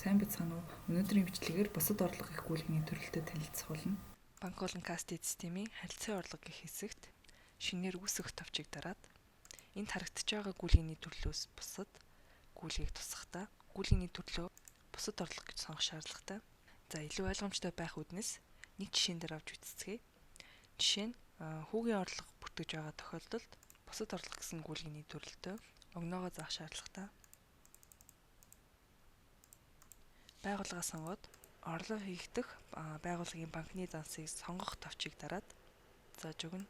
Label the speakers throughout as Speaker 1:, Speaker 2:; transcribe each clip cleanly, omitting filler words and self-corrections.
Speaker 1: Сайн бацхан уу? Өнөөдрийн бичлэгээр бусад орлого гэх гүйлгэний төрөлтөд танилцуулна.
Speaker 2: Банк болон касс системийн харилцан орлого гэх хэсэгт шинээр үүсэх товчийг дараад энд харагдаж байгаа гүйлгэний төрлөөс бусад гүйлгийг тусгахдаа гүйлгэний төрлөө бусад орлого гэж сонгох шаардлагатай. За илүү ойлгомжтой байх үднэс нэг жишээн дээр авч үзцгээе. Жишээ нь хүүгийн орлого бүртгэж байгаа тохиолдолд бусад орлого гэсэн гүйлгэний төрөлтөө огноогоо заах шаардлагатай. Байгууллага сонгоод орлого хийгдэх байгууллагын банкны дансыг сонгох товчийг дараад зааж өгнө.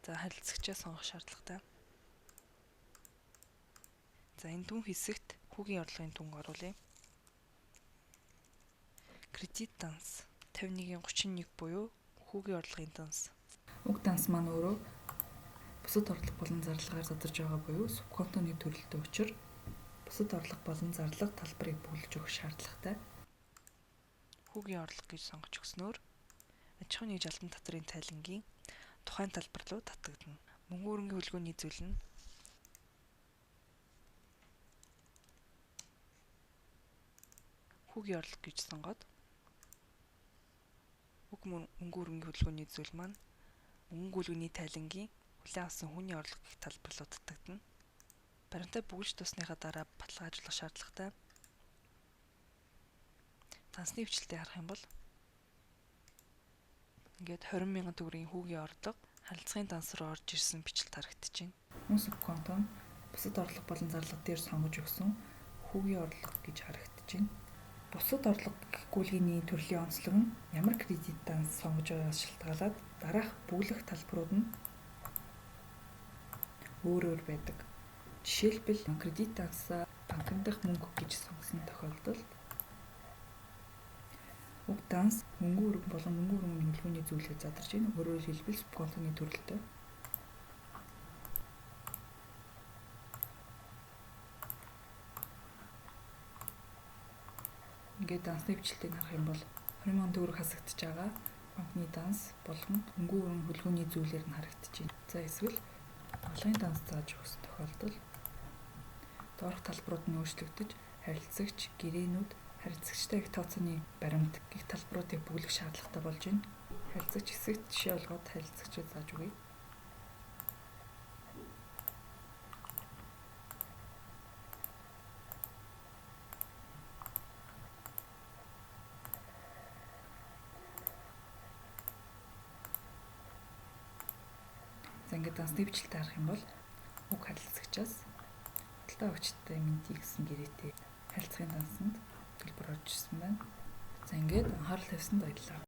Speaker 2: За харилцагчаа сонгох шаардлагатай. За энэ түн хэсэгт хүүгийн орлогын түн оруулъя. Кредит данс 51.31 буюу хүүгийн орлогын данс.
Speaker 1: Уг данс маань өөрөө бусад орлого болон зарлагаар задарж байгаа буюу субконтоны төрөлтөө учир бусад орлого болон зарлага талбарыг бүлж өгөх шаардлагатай.
Speaker 2: Хүүгийн орлого гэж сонгож өгснөөр аж ахуйн нэгж албан татварын тайлангийн тухайн талбар руу татагдана. Мөнгө хөрөнгөний хөлгөөний зүйл нь хүүгийн орлого гэж сонгоод уг мөнгө хөрөнгөний хөлгөөний зүйл маань мөнгө хөлгөөний тайлангийн хүлээн авсан хүний орлого гэх талбар руу татагдана. Баримтаа бүгж тусныхаа дараа баталгаажуулах шаардлагатай. Дансны хвчлэлтэй харах юм бол ингээд 20,000 төгрөгийн хүүгийн орлого харилцагын данс руу орж ирсэн бичлэлт харагдаж байна.
Speaker 1: Мөн субконто нь бусад орлого болон зарлага дээр сонгож өгсөн хүүгийн орлого гэж харагдаж байна. Бусад орлого гэх гүйлгэний төрлийн онцлог нь ямар кредит данс сонгож байгаагаас шалтгаалаад дараах бүглэх талбарууд нь өөр байдаг. Жишээлбэл кредит дансаа банкн дахь мөнгө гэж сонгосон тохиолдолд уг данс мөнгө хөрөнгө болон мөнгө хөрөнгөний хөлгөөний зүйлээр задарч байна. Өөрөөр хэлбэл субконтоны төрөлтөө. Ингээд дансны хвчлэлтийг харах юм бол 20,000 төгрөг хасагдж байгаа банкны данс болгон мөнгө хөрөнгөний хөлгөөний зүйлээр нь харагдаж байна. За эсвэл орлогын данс зааж өгсөн тохиолдолд доорх талбарууд нь өөрчлөгдөж харилцагч, гэрээнүүд, харилцагчтай их тооцооны баримт гэх талбаруудыг бүглэх шаардлагатай болж байна. Харилцагч хэсэгт жишээ олгоод харилцагчид зааж өгье. За ингээд дансны бичлэлтэй харах юм бол уг харилцагчаас худалдаа өгчтэй минтий гэсэн гэрээтэй харилцагын дансанд төлбөр орж ирсэн байна. За ингээд анхаарал тавьсанд баярлалаа.